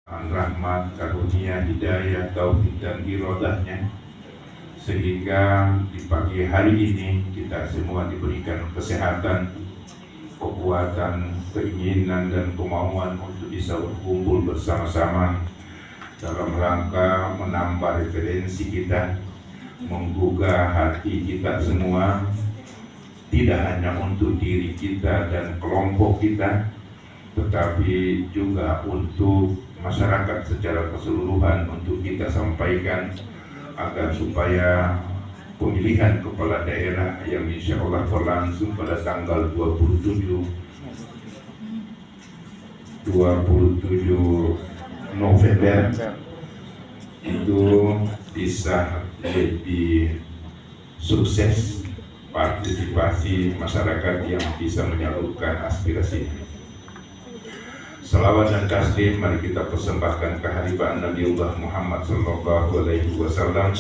rahmat, karunia, hidayah, taufik dan irodahnya, sehingga di pagi hari ini kita semua diberikan kesehatan, kekuatan, keinginan dan kemauan untuk bisa berkumpul bersama-sama dalam rangka menambah referensi kita, menggugah hati kita semua, tidak hanya untuk diri kita dan kelompok kita, tetapi juga untuk masyarakat secara keseluruhan, untuk kita sampaikan agar supaya pemilihan kepala daerah yang insya Allah berlangsung pada tanggal 27 November itu bisa lebih sukses, partisipasi masyarakat yang bisa menyalurkan aspirasinya. Salawat dan taslim mari kita persembahkan kehadiran Nabi Allah Muhammad SAW,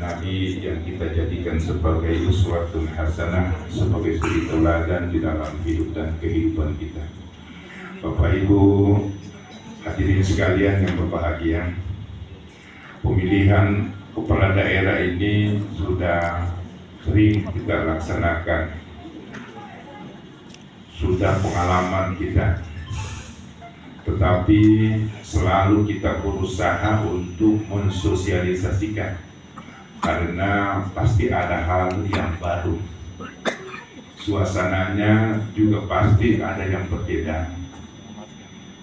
Nabi yang kita jadikan sebagai uswatun hasanah, sebagai suri teladan di dalam hidup dan kehidupan kita. Bapak Ibu hadirin sekalian yang berbahagia, pemilihan kepala daerah ini sudah sering kita laksanakan, sudah pengalaman kita, tetapi selalu kita berusaha untuk mensosialisasikan, karena pasti ada hal yang baru, suasananya juga pasti ada yang berbeda.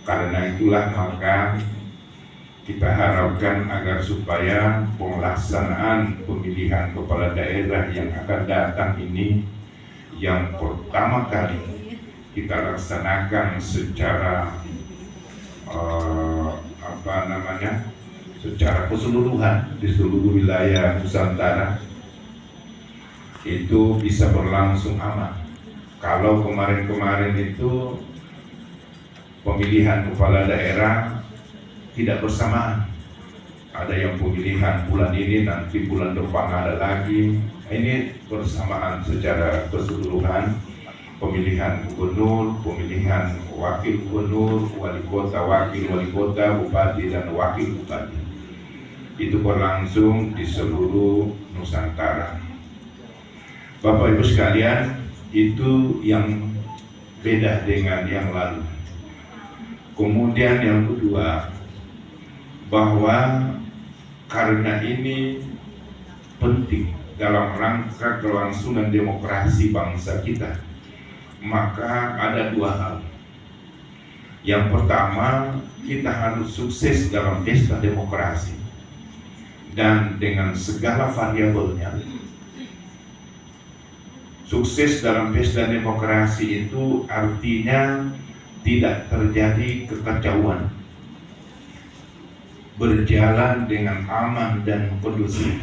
Karena itulah maka kita harapkan agar supaya pelaksanaan pemilihan kepala daerah yang akan datang ini yang pertama kali kita laksanakan secara secara keseluruhan di seluruh wilayah Nusantara itu bisa berlangsung aman. Kalau kemarin-kemarin itu pemilihan kepala daerah tidak bersamaan, ada yang pemilihan bulan ini, nanti bulan depan ada lagi, ini bersamaan secara keseluruhan. Pemilihan gubernur, pemilihan wakil gubernur, wali kota, wakil wali kota, bupati dan wakil bupati, itu berlangsung di seluruh Nusantara. Bapak Ibu sekalian, itu yang beda dengan yang lalu. Kemudian yang kedua, bahwa karena ini penting dalam rangka kelangsungan demokrasi bangsa kita, maka ada dua hal. Yang pertama, kita harus sukses dalam pesta demokrasi dan dengan segala variabelnya. Sukses dalam pesta demokrasi itu artinya tidak terjadi kekacauan, berjalan dengan aman dan kondusif.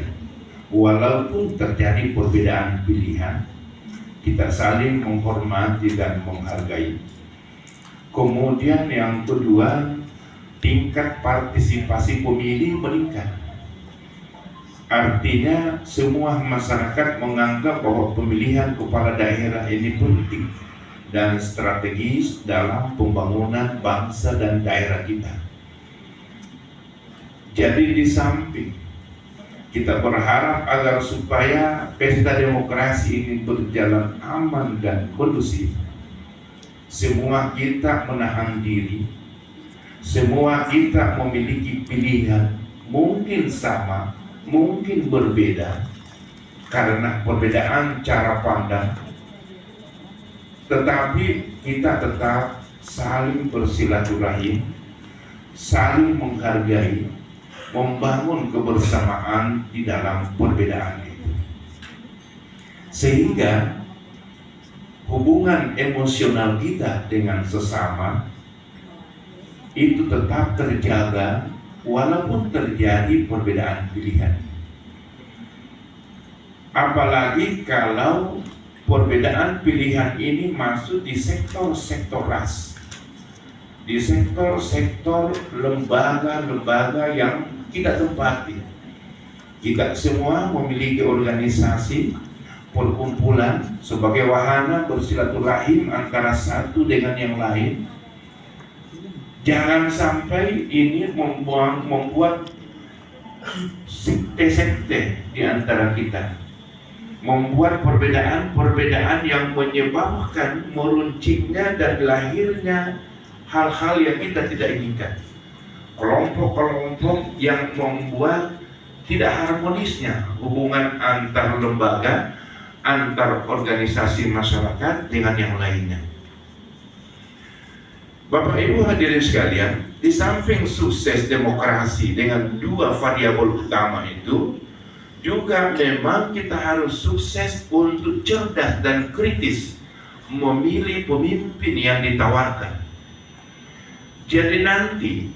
Walaupun terjadi perbedaan pilihan, kita saling menghormati dan menghargai. Kemudian yang kedua, tingkat partisipasi pemilih meningkat. Artinya semua masyarakat menganggap bahwa pemilihan kepala daerah ini penting dan strategis dalam pembangunan bangsa dan daerah kita. Jadi di samping kita berharap agar supaya pesta demokrasi ini berjalan aman dan kondusif, semua kita menahan diri, semua kita memiliki pilihan, mungkin sama, mungkin berbeda, karena perbedaan cara pandang, tetapi kita tetap saling bersilaturahim, saling menghargai, membangun kebersamaan di dalam perbedaan itu, sehingga hubungan emosional kita dengan sesama itu tetap terjaga walaupun terjadi perbedaan pilihan. Apalagi kalau perbedaan pilihan ini masuk di sektor-sektor ras, di sektor-sektor lembaga-lembaga yang kita tempati. Kita semua memiliki organisasi, perkumpulan sebagai wahana bersilaturahim antara satu dengan yang lain. Jangan sampai ini membuat sekte-sekte di antara kita, membuat perbedaan-perbedaan yang menyebabkan meruncingnya dan lahirnya hal-hal yang kita tidak inginkan. Kelompok-kelompok yang membuat tidak harmonisnya hubungan antar lembaga, antar organisasi masyarakat dengan yang lainnya. Bapak Ibu hadirin sekalian, di samping sukses demokrasi dengan dua variabel utama itu, juga memang kita harus sukses untuk cerdas dan kritis memilih pemimpin yang ditawarkan. Jadi nanti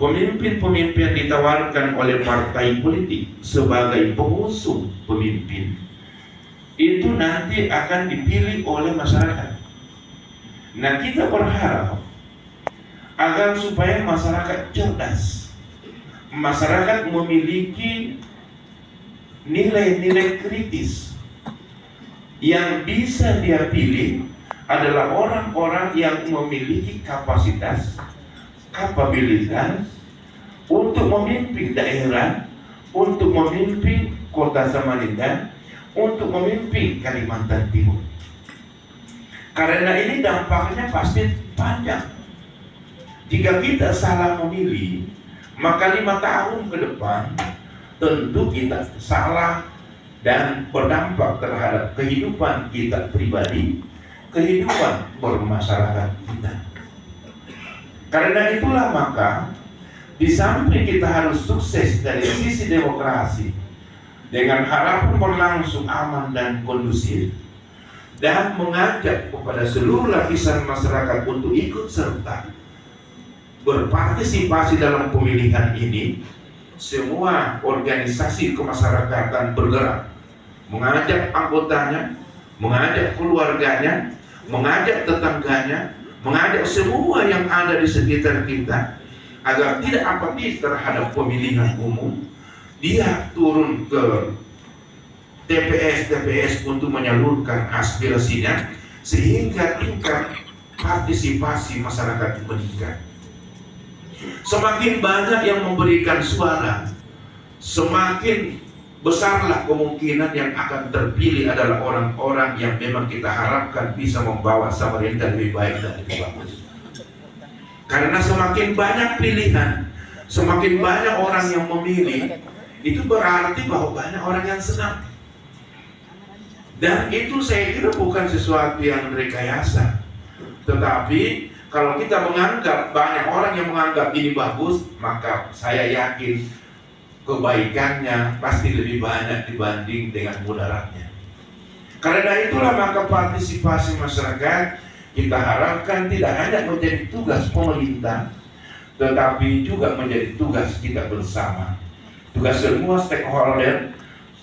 pemimpin-pemimpin yang ditawarkan oleh partai politik sebagai pengusung pemimpin itu nanti akan dipilih oleh masyarakat. Nah, kita berharap agar supaya masyarakat cerdas, masyarakat memiliki nilai-nilai kritis yang bisa dia pilih adalah orang-orang yang memiliki kapasitas, kapabilitas untuk memimpin daerah, untuk memimpin kota Samarinda, untuk memimpin Kalimantan Timur. Karena ini dampaknya pasti panjang. Jika kita salah memilih, maka 5 tahun ke depan tentu kita salah dan berdampak terhadap kehidupan kita pribadi, kehidupan bermasyarakat kita. Karena itulah maka di samping kita harus sukses dari sisi demokrasi dengan harapan berlangsung aman dan kondusif, dan mengajak kepada seluruh lapisan masyarakat untuk ikut serta berpartisipasi dalam pemilihan ini. Semua organisasi kemasyarakatan bergerak, mengajak anggotanya, mengajak keluarganya, mengajak tetangganya, mengajak semua yang ada di sekitar kita agar tidak apatis terhadap pemilihan umum. Dia turun ke TPS untuk menyalurkan aspirasinya sehingga tingkat partisipasi masyarakat meningkat. Semakin banyak yang memberikan suara, semakin besarlah kemungkinan yang akan terpilih adalah orang-orang yang memang kita harapkan bisa membawa Samarinda lebih baik dan lebih bagus. Karena semakin banyak pilihan, semakin banyak orang yang memilih, itu berarti bahwa banyak orang yang senang. Dan itu saya kira bukan sesuatu yang rekayasa. Tetapi kalau kita menganggap, banyak orang yang menganggap ini bagus, maka saya yakin kebaikannya pasti lebih banyak dibanding dengan mudaratnya. Karena itulah maka partisipasi masyarakat kita harapkan tidak hanya menjadi tugas pemerintah, tetapi juga menjadi tugas kita bersama. Tugas semua stakeholder,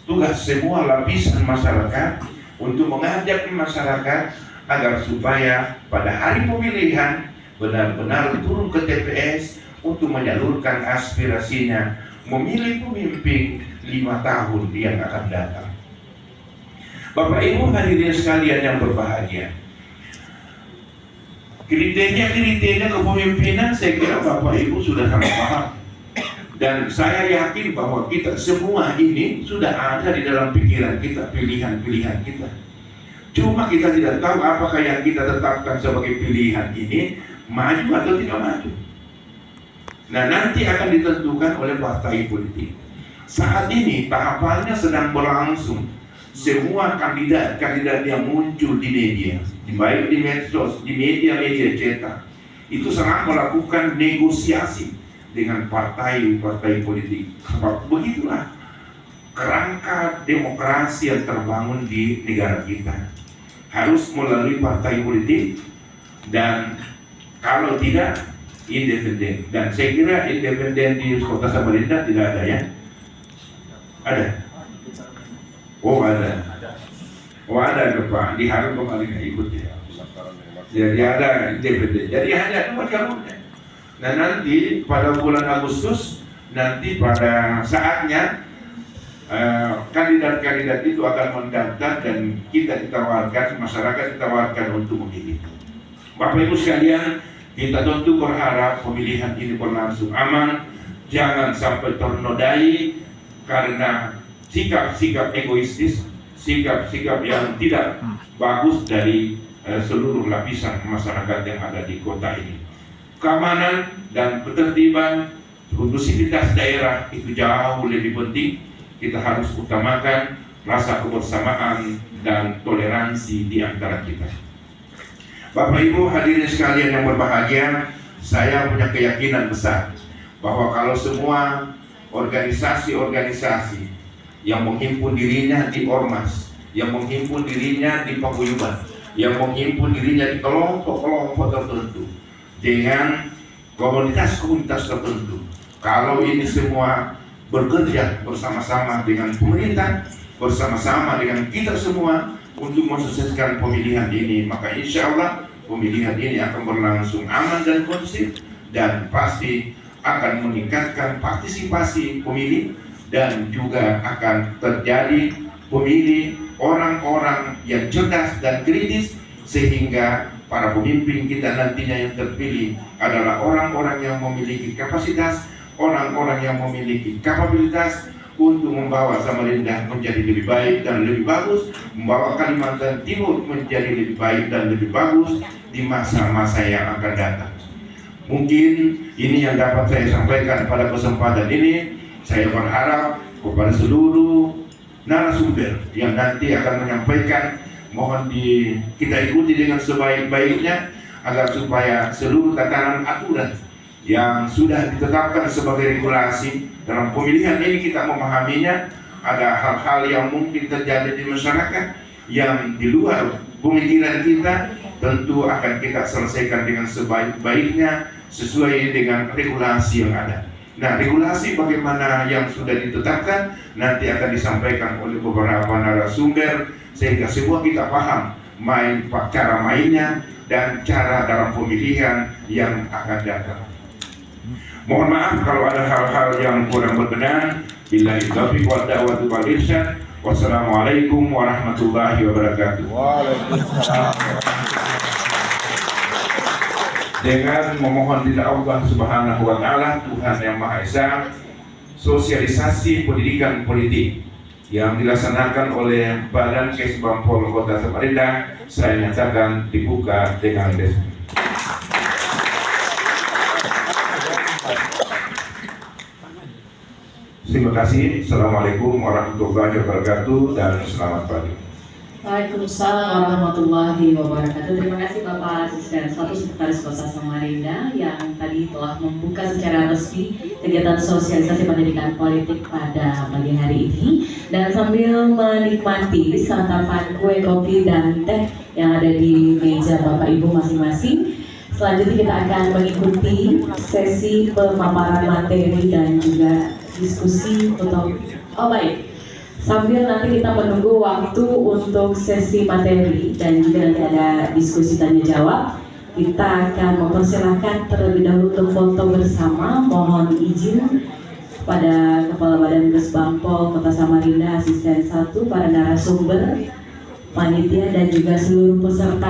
tugas semua lapisan masyarakat untuk mengajak masyarakat agar supaya pada hari pemilihan benar-benar turun ke TPS untuk menyalurkan aspirasinya, memilih pemimpin 5 tahun yang akan datang. Bapak Ibu hadirin sekalian yang berbahagia, kriteria kepemimpinan saya kira Bapak Ibu sudah sangat paham. Dan saya yakin bahwa kita semua ini sudah ada di dalam pikiran kita, pilihan-pilihan kita. Cuma kita tidak tahu apakah yang kita tetapkan sebagai pilihan ini maju atau tidak maju. Nah, nanti akan ditentukan oleh partai politik. Saat ini tahapannya sedang berlangsung. Semua kandidat yang muncul di media, baik di medsos, di media-media cetak, itu sedang melakukan negosiasi dengan partai-partai politik. Sebab begitulah kerangka demokrasi yang terbangun di negara kita, harus melalui partai politik, dan kalau tidak independen. Dan saya kira independen di kota Samarinda tidak ada, ya? Ada? Oh ada. Oh ada Pak, di Harun kemarin ikut ya. Jadi ada independen. Jadi hanya 2 calonnya. Nah nanti pada bulan Agustus, nanti pada saatnya kandidat-kandidat itu akan mendaftar dan kita ditawarkan, masyarakat ditawarkan untuk memilih. Bapak Ibu sekalian, Kita tentu berharap pemilihan ini berlangsung aman, jangan sampai ternodai karena sikap-sikap egoistis, sikap-sikap yang tidak bagus dari seluruh lapisan masyarakat yang ada di kota ini. Keamanan dan ketertiban, kondusivitas daerah itu jauh lebih penting. Kita harus utamakan rasa kebersamaan dan toleransi di antara kita. Bapak Ibu hadirin sekalian yang berbahagia, saya punya keyakinan besar bahwa kalau semua organisasi-organisasi yang menghimpun dirinya di ormas, yang menghimpun dirinya di paguyuban, yang menghimpun dirinya di kelompok-kelompok tertentu dengan komunitas-komunitas tertentu, kalau ini semua bekerja bersama-sama dengan pemerintah, bersama-sama dengan kita semua untuk mensukseskan pemilihan ini, maka insya Allah pemilihan ini akan berlangsung aman dan kondusif, dan pasti akan meningkatkan partisipasi pemilih, dan juga akan terjadi pemilih orang-orang yang cerdas dan kritis, sehingga para pemimpin kita nantinya yang terpilih adalah orang-orang yang memiliki kapasitas, orang-orang yang memiliki kapabilitas untuk membawa Samarinda menjadi lebih baik dan lebih bagus, membawa Kalimantan Timur menjadi lebih baik dan lebih bagus di masa-masa yang akan datang. Mungkin ini yang dapat saya sampaikan pada kesempatan ini. Saya berharap kepada seluruh narasumber yang nanti akan menyampaikan, mohon kita ikuti dengan sebaik-baiknya agar supaya seluruh tatanan aturan yang sudah ditetapkan sebagai regulasi dalam pemilihan ini kita memahaminya. Ada hal-hal yang mungkin terjadi di masyarakat yang di luar pemikiran kita, tentu akan kita selesaikan dengan sebaik-baiknya sesuai dengan regulasi yang ada. Nah, regulasi bagaimana yang sudah ditetapkan nanti akan disampaikan oleh beberapa narasumber, sehingga semua kita paham cara mainnya dan cara dalam pemilihan yang akan datang. Mohon maaf kalau ada hal-hal yang kurang berkenan. Billahi taufiq wal hidayah wal irsyad. Wassalamualaikum warahmatullahi wabarakatuh. Waalaikumsalam. Dengan memohon ridha Allah Subhanahu wa taala, Tuhan yang Maha Esa, sosialisasi pendidikan politik yang dilaksanakan oleh Badan Kesbangpol Kota Samarinda saya nyatakan dibuka dengan resmi. Terima kasih. Assalamualaikum warahmatullahi wabarakatuh dan selamat pagi. Waalaikumsalam warahmatullahi wabarakatuh. Terima kasih Bapak Asisten 1 Sekretaris Kota Samarinda yang tadi telah membuka secara resmi kegiatan sosialisasi pendidikan politik pada pagi hari ini. Dan sambil menikmati santapan kue, kopi, dan teh yang ada di meja Bapak Ibu masing-masing, selanjutnya kita akan mengikuti sesi pemaparan materi dan juga diskusi untuk sambil nanti kita menunggu waktu untuk sesi materi dan juga nanti ada diskusi tanya jawab, kita akan mempersilahkan terlebih dahulu untuk foto bersama. Mohon izin kepada Kepala Badan Kesbangpol Kota Samarinda, Asisten 1, para narasumber, panitia, dan juga seluruh peserta